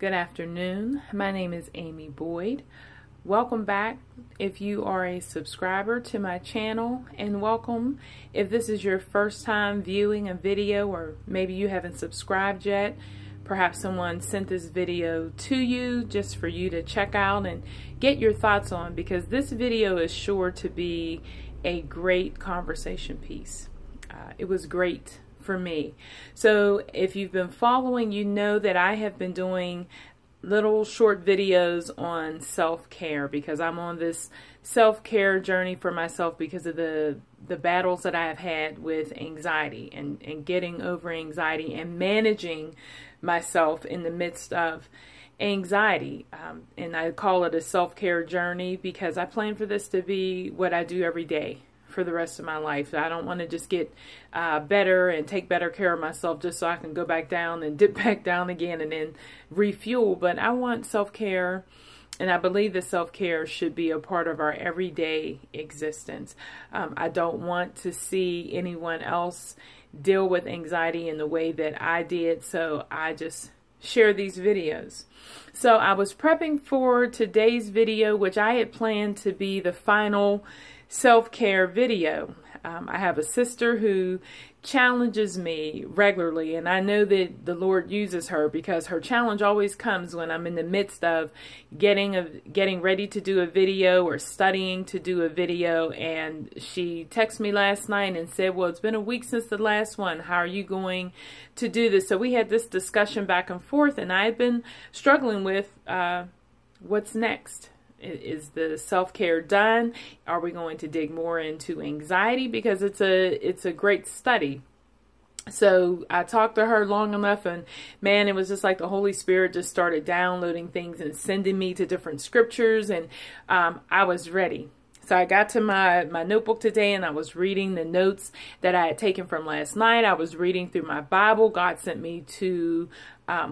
Good afternoon. My name is Amy Boyd. Welcome back if you are a subscriber to my channel, and welcome if this is your first time viewing a video, or maybe you haven't subscribed yet. Perhaps someone sent this video to you just for you to check out and get your thoughts on, because this video is sure to be a great conversation piece. It was great for me. So if you've been following, you know that I have been doing little short videos on self-care, because I'm on this self-care journey for myself because of the battles that I have had with anxiety and getting over anxiety and managing myself in the midst of anxiety. And I call it a self-care journey because I plan for this to be what I do every day for the rest of my life. I don't want to just get better and take better care of myself just so I can go back down and dip back down again and then refuel. But I want self-care, and I believe that self-care should be a part of our everyday existence. I don't want to see anyone else deal with anxiety in the way that I did, so I just share these videos. So I was prepping for today's video, which I had planned to be the final self-care video. I have a sister who challenges me regularly, and I know that the Lord uses her, because her challenge always comes when I'm in the midst of getting ready to do a video or studying to do a video. And she texted me last night and said, well, it's been a week since the last one. How are you going to do this? So we had this discussion back and forth, and I had been struggling with what's next. Is the self-care done? Are we going to dig more into anxiety? Because it's a great study. So I talked to her long enough, and man, it was just like the Holy Spirit just started downloading things and sending me to different scriptures, and I was ready. So I got to my notebook today, and I was reading the notes that I had taken from last night. I was reading through my Bible. God sent me to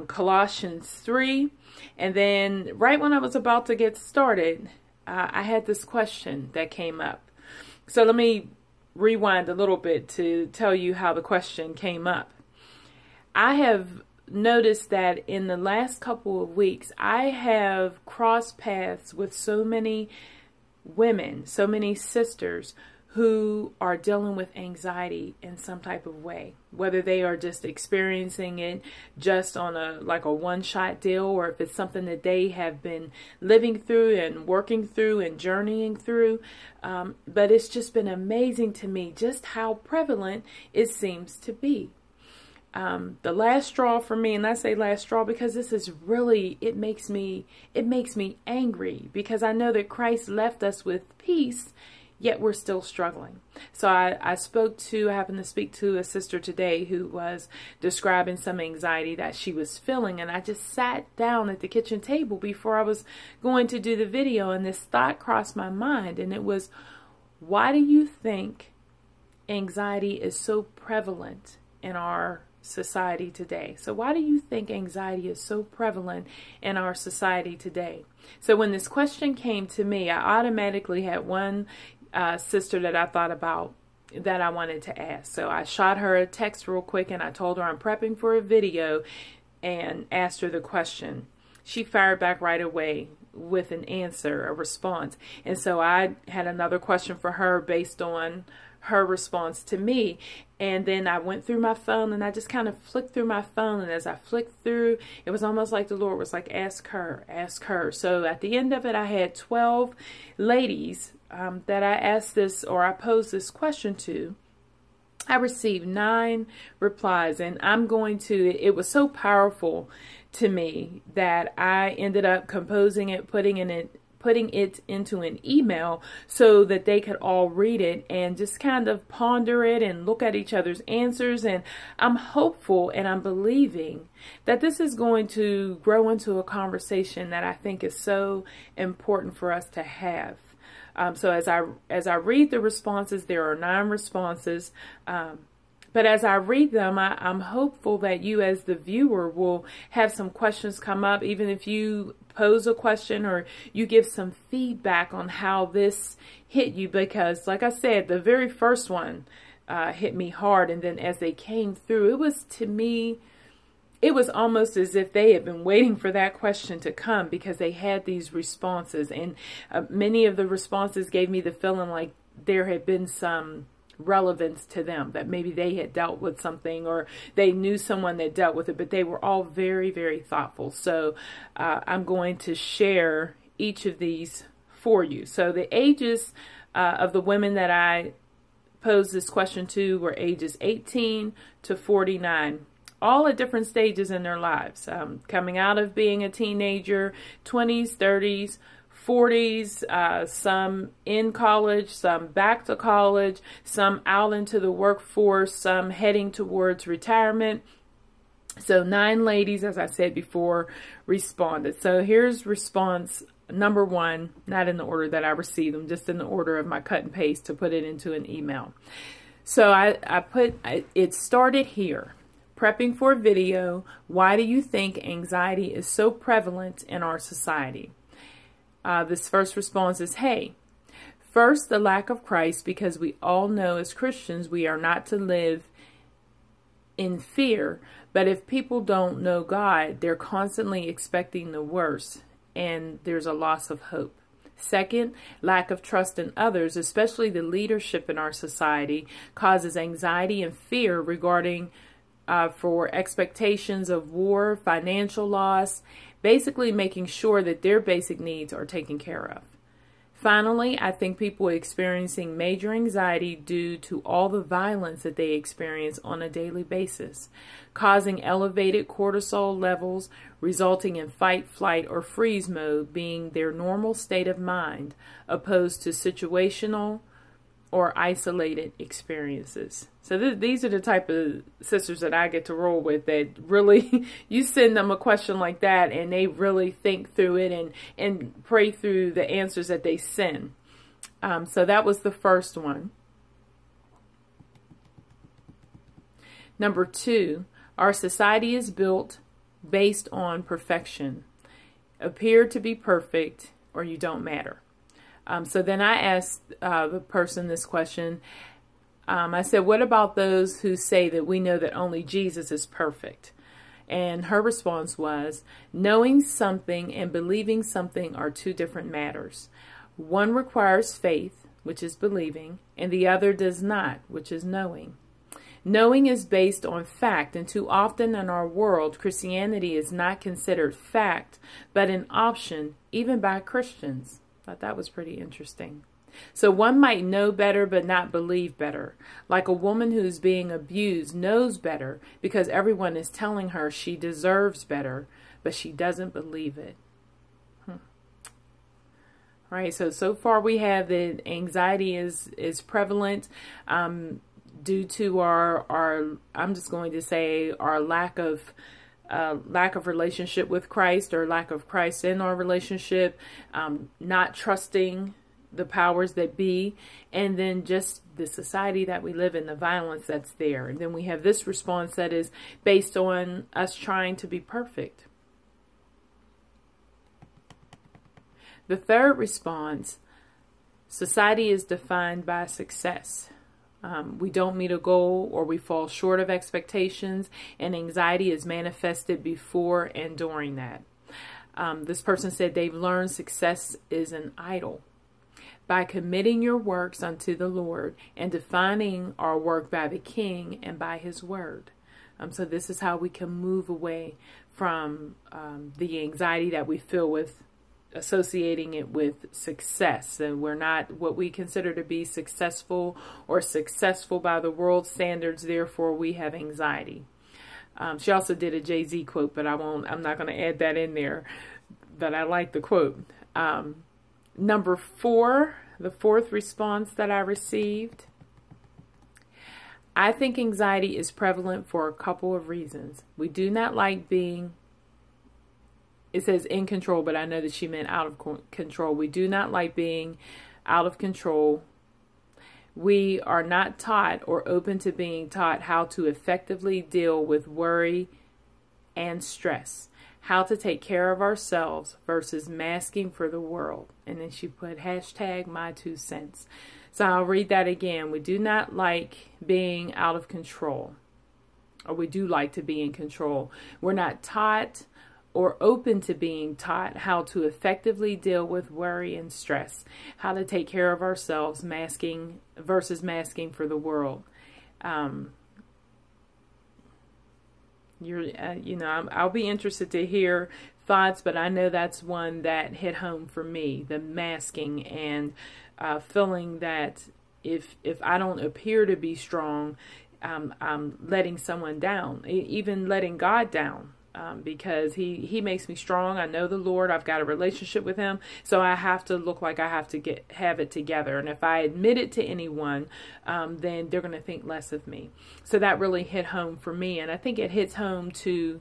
Colossians 3. And then right when I was about to get started, I had this question that came up. So let me rewind a little bit to tell you how the question came up. I have noticed that in the last couple of weeks, I have crossed paths with so many women, so many sisters who are dealing with anxiety in some type of way, whether they are just experiencing it just on a one-shot deal, or if it's something that they have been living through and working through and journeying through. But it's just been amazing to me just how prevalent it seems to be. The last straw for me, and I say last straw because this is really, it makes me angry, because I know that Christ left us with peace, yet we're still struggling. So I happened to speak to a sister today who was describing some anxiety that she was feeling, and I just sat down at the kitchen table before I was going to do the video, and this thought crossed my mind, and it was, why do you think anxiety is so prevalent in our society today? So why do you think anxiety is so prevalent in our society today? So when this question came to me, I automatically had one sister that I thought about that I wanted to ask. So I shot her a text real quick, and I told her I'm prepping for a video, and asked her the question. She fired back right away with an answer, a response. And so I had another question for her based on her response to me. And then I went through my phone, and I just kind of flicked through my phone. And as I flicked through, it was almost like the Lord was like, ask her, ask her. So at the end of it, I had 12 ladies that I asked this, or I posed this question to. I received 9 replies, and it was so powerful to me that I ended up composing it, putting it into an email so that they could all read it and just kind of ponder it and look at each other's answers. And I'm hopeful, and I'm believing that this is going to grow into a conversation that I think is so important for us to have. So as I read the responses, there are 9 responses. But as I read them, I'm hopeful that you as the viewer will have some questions come up, even if you pose a question or you give some feedback on how this hit you. Because like I said, the very first one hit me hard. And then as they came through, it was, to me, it was almost as if they had been waiting for that question to come, because they had these responses. And many of the responses gave me the feeling like there had been some relevance to them, that maybe they had dealt with something, or they knew someone that dealt with it, but they were all very, very thoughtful. So I'm going to share each of these for you. So the ages of the women that I posed this question to were ages 18 to 49, all at different stages in their lives, coming out of being a teenager, 20s, 30s, 40s, some in college, some back to college, some out into the workforce, some heading towards retirement. So 9 ladies, as I said before, responded. So here's response number 1, not in the order that I received them, just in the order of my cut and paste to put it into an email. So it started here. Prepping for a video, why do you think anxiety is so prevalent in our society? This first response is, hey, first, the lack of Christ, because we all know as Christians we are not to live in fear. But if people don't know God, they're constantly expecting the worst, and there's a loss of hope. Second, lack of trust in others, especially the leadership in our society, causes anxiety and fear regarding for expectations of war, financial loss, basically making sure that their basic needs are taken care of. Finally, I think people are experiencing major anxiety due to all the violence that they experience on a daily basis, causing elevated cortisol levels, resulting in fight, flight, or freeze mode being their normal state of mind, opposed to situational or isolated experiences. So these are the type of sisters that I get to roll with, that really, you send them a question like that and they really think through it and pray through the answers that they send. So that was the first one. Number 2, our society is built based on perfection. Appear to be perfect or you don't matter. So then I asked the person this question. I said, what about those who say that we know that only Jesus is perfect? And her response was, knowing something and believing something are 2 different matters. One requires faith, which is believing, and the other does not, which is knowing. Knowing is based on fact, and too often in our world, Christianity is not considered fact, but an option, even by Christians. Thought that was pretty interesting. So one might know better but not believe better. Like a woman who's being abused knows better because everyone is telling her she deserves better, but she doesn't believe it. All right, so far we have that anxiety is prevalent due to our I'm just going to say our lack of relationship with Christ, or lack of Christ in our relationship, not trusting the powers that be, and then just the society that we live in, the violence that's there. And then we have this response that is based on us trying to be perfect. The third response, society is defined by success. We don't meet a goal, or we fall short of expectations, and anxiety is manifested before and during that. This person said they've learned success is an idol. By committing your works unto the Lord and defining our work by the King and by His Word. So this is how we can move away from the anxiety that we feel with associating it with success. And we're not what we consider to be successful, or successful by the world standards, therefore we have anxiety. She also did a Jay-Z quote, but I'm not going to add that in there, but I like the quote. Number 4, the fourth response that I received. I think anxiety is prevalent for a couple of reasons. We do not like being, it says in control, but I know that she meant out of control. We do not like being out of control. We are not taught or open to being taught how to effectively deal with worry and stress. How to take care of ourselves versus masking for the world. And then she put hashtag my 2 cents. So I'll read that again. We do not like being out of control. or we do like to be in control. We're not taught or open to being taught how to effectively deal with worry and stress, how to take care of ourselves, masking versus masking for the world. I'll be interested to hear thoughts, but I know that's one that hit home for me, the masking and feeling that if I don't appear to be strong, I'm letting someone down, even letting God down. Because he makes me strong. I know the Lord. I've got a relationship with him. So I have to look like I have to have it together. And if I admit it to anyone, then they're going to think less of me. So that really hit home for me. And I think it hits home to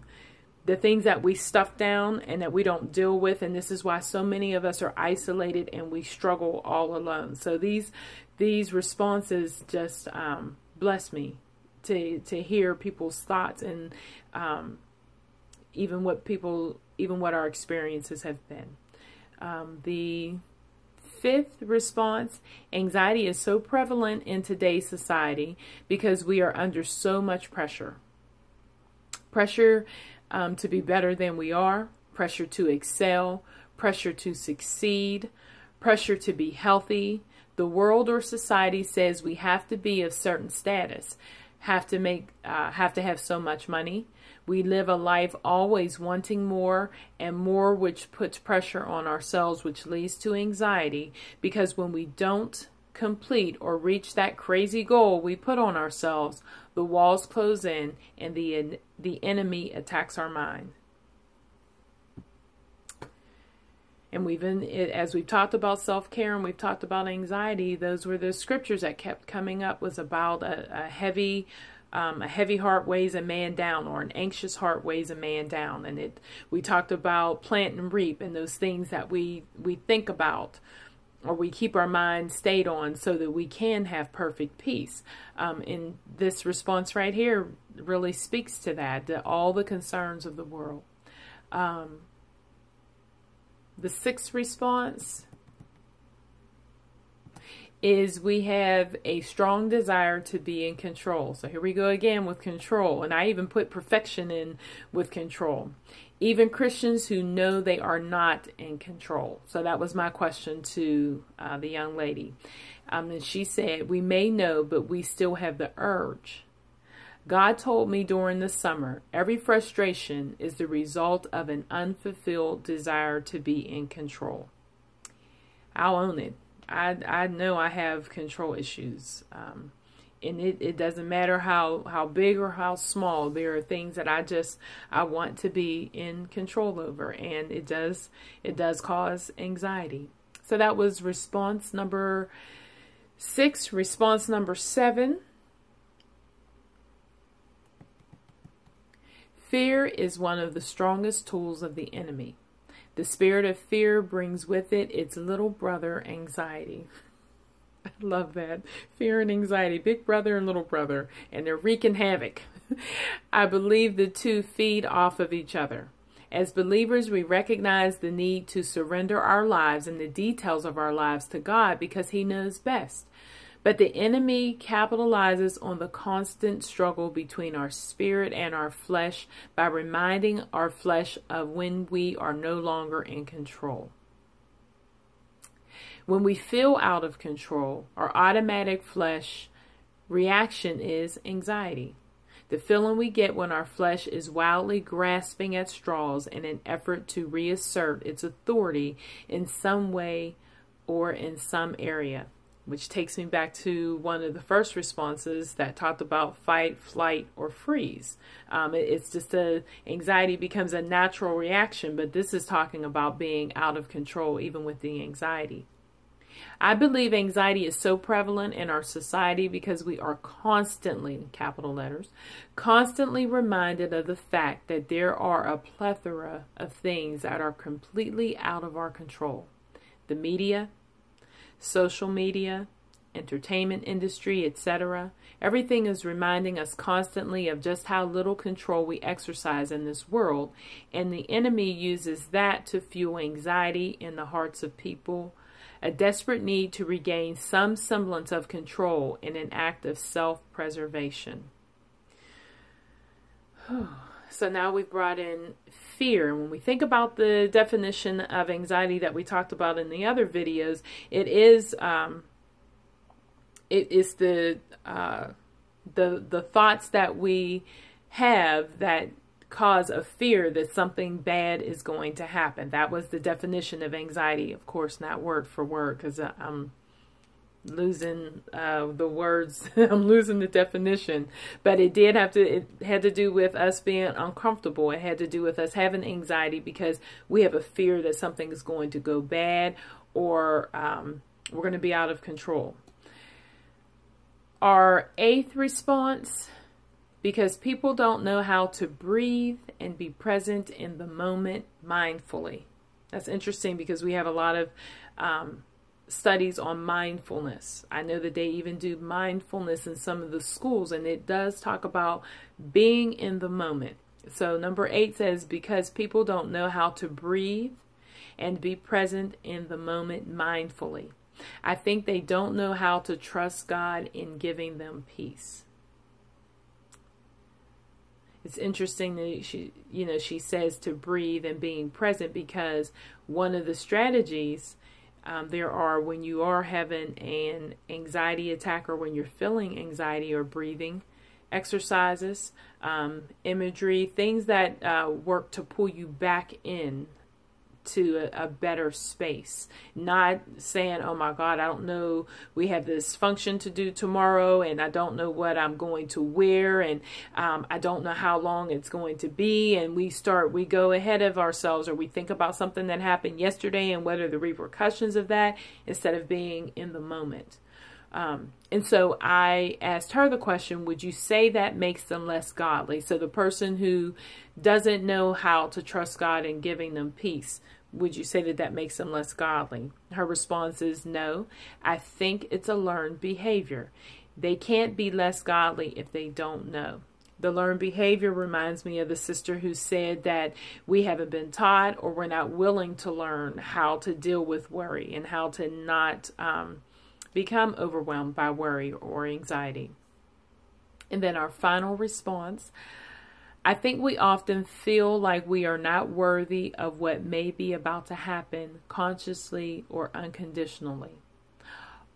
the things that we stuff down and that we don't deal with. And this is why so many of us are isolated and we struggle all alone. So these responses just bless me to hear people's thoughts and even what our experiences have been. The fifth response, anxiety is so prevalent in today's society because we are under so much pressure. Pressure to be better than we are, pressure to excel, pressure to succeed, pressure to be healthy. The world or society says we have to be of certain status, have to have so much money. We live a life always wanting more and more, which puts pressure on ourselves, which leads to anxiety, because when we don't complete or reach that crazy goal we put on ourselves, the walls close in and the enemy attacks our mind. And as we've talked about self-care and we've talked about anxiety, those were the scriptures that kept coming up, was about a heavy heart weighs a man down, or an anxious heart weighs a man down. And we talked about plant and reap, and those things that we think about or we keep our mind stayed on so that we can have perfect peace. And this response right here really speaks to that, to all the concerns of the world. The sixth response is we have a strong desire to be in control. So here we go again with control. And I even put perfection in with control. Even Christians who know they are not in control. So that was my question to the young lady. And she said, we may know, but we still have the urge. God told me during the summer, every frustration is the result of an unfulfilled desire to be in control. I'll own it. I know I have control issues. And it doesn't matter how big or how small. There are things that I want to be in control over. And it does cause anxiety. So that was response number 6. Response number 7. Fear is one of the strongest tools of the enemy. The spirit of fear brings with it its little brother, anxiety. I love that. Fear and anxiety, big brother and little brother, and they're wreaking havoc. I believe the two feed off of each other. As believers, we recognize the need to surrender our lives and the details of our lives to God because He knows best. But the enemy capitalizes on the constant struggle between our spirit and our flesh by reminding our flesh of when we are no longer in control. When we feel out of control, our automatic flesh reaction is anxiety. The feeling we get when our flesh is wildly grasping at straws in an effort to reassert its authority in some way or in some area. Which takes me back to one of the first responses that talked about fight, flight, or freeze. It's just anxiety becomes a natural reaction, but this is talking about being out of control even with the anxiety. I believe anxiety is so prevalent in our society because we are constantly, capital letters, constantly reminded of the fact that there are a plethora of things that are completely out of our control. The media, social media, entertainment industry, etc. Everything is reminding us constantly of just how little control we exercise in this world, and the enemy uses that to fuel anxiety in the hearts of people, a desperate need to regain some semblance of control in an act of self-preservation. So now we've brought in fear. And when we think about the definition of anxiety that we talked about in the other videos, it is the thoughts that we have that cause a fear that something bad is going to happen. That was the definition of anxiety. Of course, not word for word, because I'm losing the words. I'm losing the definition. But it had to do with us being uncomfortable. It had to do with us having anxiety because we have a fear that something is going to go bad, or we're going to be out of control. Our eighth response: because people don't know how to breathe and be present in the moment mindfully. That's interesting because we have a lot of studies on mindfulness. I know that they even do mindfulness in some of the schools, and it does talk about being in the moment. So number 8 says, because people don't know how to breathe and be present in the moment mindfully. I think they don't know how to trust God in giving them peace. It's interesting that she says to breathe and being present, because one of the strategies there are when you are having an anxiety attack, or when you're feeling anxiety, or breathing exercises, imagery, things that work to pull you back in to a better space. Not saying, oh my God, I don't know, we have this function to do tomorrow and I don't know what I'm going to wear, and I don't know how long it's going to be, and we go ahead of ourselves, or we think about something that happened yesterday and what are the repercussions of that, instead of being in the moment. And so I asked her the question, would you say that makes them less godly? So the person who doesn't know how to trust God in giving them peace, would you say that that makes them less godly? Her response is no. I think it's a learned behavior. They can't be less godly if they don't know. The learned behavior reminds me of the sister who said that we haven't been taught, or we're not willing to learn how to deal with worry and how to not become overwhelmed by worry or anxiety. And then our final response: I think we often feel like we are not worthy of what may be about to happen, consciously or unconditionally.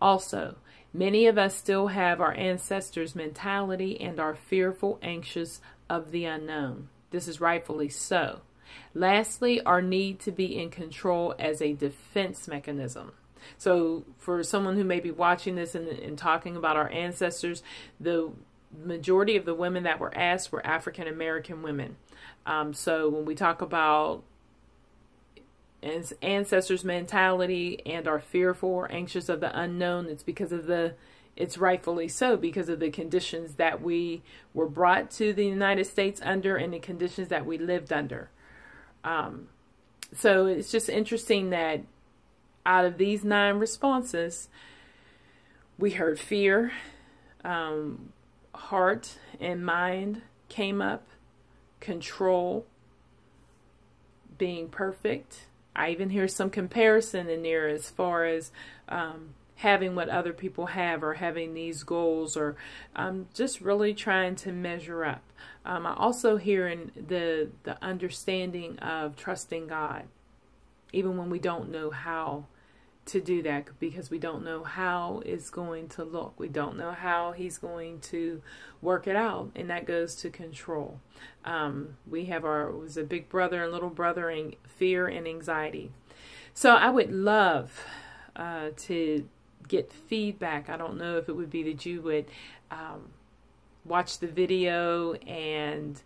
Also, many of us still have our ancestors' mentality and are fearful, anxious of the unknown. This is rightfully so. Lastly, our need to be in control as a defense mechanism. So for someone who may be watching this and talking about our ancestors, the majority of the women that were asked were African American women. So when we talk about ancestors' mentality and are fearful or anxious of the unknown, it's because of it's rightfully so, because of the conditions that we were brought to the United States under and the conditions that we lived under. So it's just interesting that out of these 9 responses, we heard fear, heart and mind came up, control, being perfect. I even hear some comparison in there as far as having what other people have, or having these goals, or just really trying to measure up. I also hear in the understanding of trusting God, even when we don't know how to do that, because we don't know how it's going to look. We don't know how He's going to work it out, and that goes to control. We have it was a big brother and little brother in fear and anxiety. So I would love to get feedback. I don't know if it would be that you would watch the video and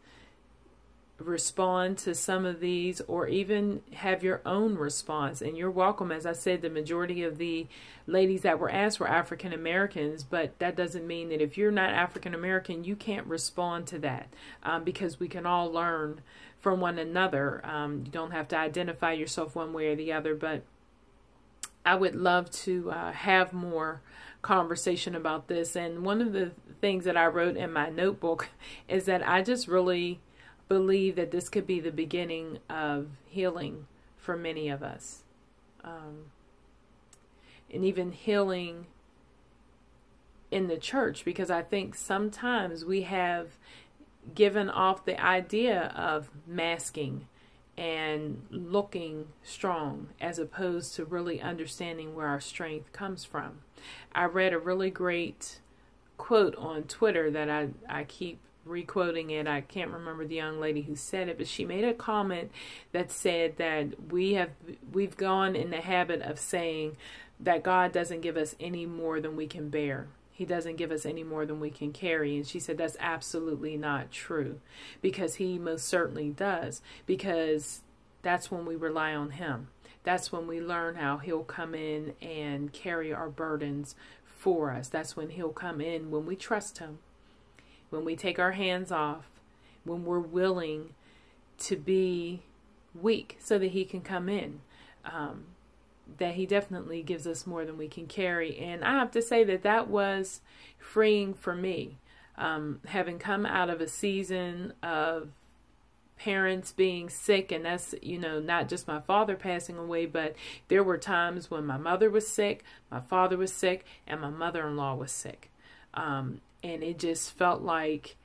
respond to some of these, or even have your own response. And you're welcome. As I said, the majority of the ladies that were asked were African Americans, but that doesn't mean that if you're not African American, you can't respond to that, because we can all learn from one another. You don't have to identify yourself one way or the other, but I would love to have more conversation about this. And one of the things that I wrote in my notebook is that I just really believe that this could be the beginning of healing for many of us. And even healing in the church, because I think sometimes we have given off the idea of masking and looking strong as opposed to really understanding where our strength comes from. I read a really great quote on Twitter that I keep requoting it. I can't remember the young lady who said it, but she made a comment that said that we've gone in the habit of saying that God doesn't give us any more than we can bear. He doesn't give us any more than we can carry. And she said that's absolutely not true, because he most certainly does, because that's when we rely on him. That's when we learn how he'll come in and carry our burdens for us. That's when he'll come in when we trust him, when we take our hands off, when we're willing to be weak so that he can come in. That he definitely gives us more than we can carry. And I have to say that that was freeing for me. Having come out of a season of parents being sick, and that's, not just my father passing away, but there were times when my mother was sick, my father was sick, and my mother-in-law was sick. And it just felt like,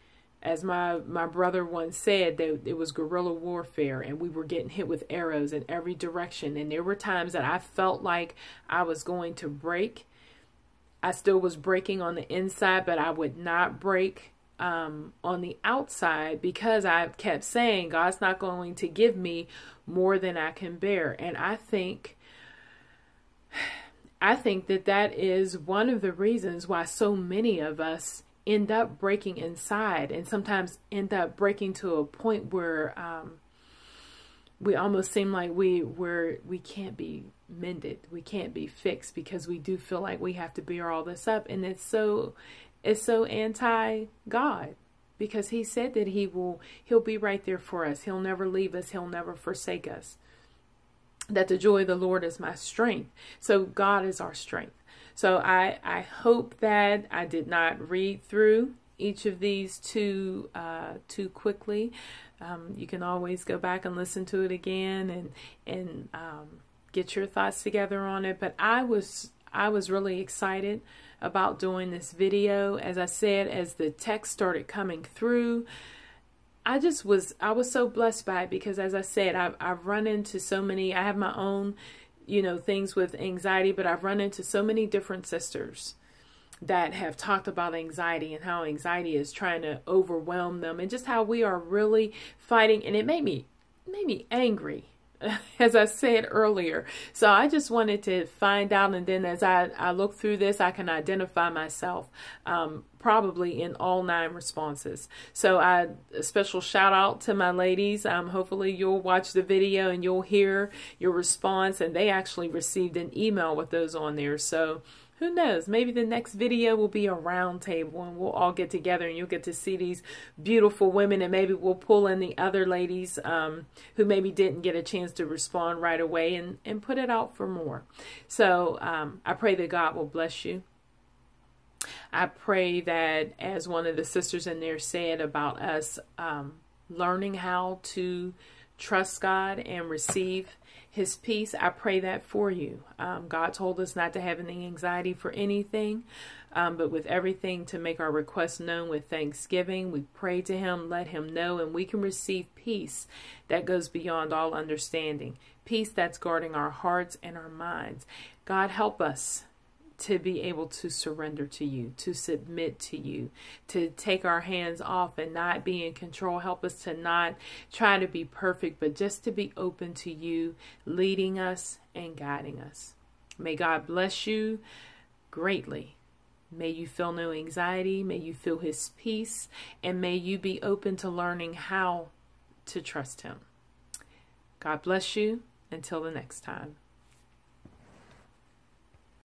as my brother once said, that it was guerrilla warfare, and we were getting hit with arrows in every direction. And there were times that I felt like I was going to break. I still was breaking on the inside, but I would not break on the outside, because I kept saying, God's not going to give me more than I can bear. And I think that is one of the reasons why so many of us end up breaking inside, and sometimes end up breaking to a point where we almost seem like we can't be mended, we can't be fixed, because we do feel like we have to bear all this up. And it's so anti-God, because he said that he'll be right there for us. He'll never leave us. He'll never forsake us. That the joy of the Lord is my strength. So God is our strength. So I hope that I did not read through each of these too quickly. You can always go back and listen to it again and get your thoughts together on it. But I was really excited about doing this video. As I said, as the text started coming through, I was so blessed by it, because as I said, I've run into so many, I have my own things with anxiety, but I've run into so many different sisters that have talked about anxiety and how anxiety is trying to overwhelm them, and just how we are really fighting. And it made me angry, as I said earlier. So I just wanted to find out, and then as I look through this, I can identify myself probably in all 9 responses. So a special shout out to my ladies. Hopefully you'll watch the video and you'll hear your response, and they actually received an email with those on there. So who knows, maybe the next video will be a round table, and we'll all get together, and you'll get to see these beautiful women, and maybe we'll pull in the other ladies who maybe didn't get a chance to respond right away, and put it out for more. So I pray that God will bless you. I pray that, as one of the sisters in there said about us learning how to trust God and receive his peace, I pray that for you. God told us not to have any anxiety for anything, but with everything to make our requests known with thanksgiving. We pray to him, let him know, and we can receive peace that goes beyond all understanding. Peace that's guarding our hearts and our minds. God, help us to be able to surrender to you, to submit to you, to take our hands off and not be in control. Help us to not try to be perfect, but just to be open to you, leading us and guiding us. May God bless you greatly. May you feel no anxiety. May you feel his peace, and may you be open to learning how to trust him. God bless you. Until the next time.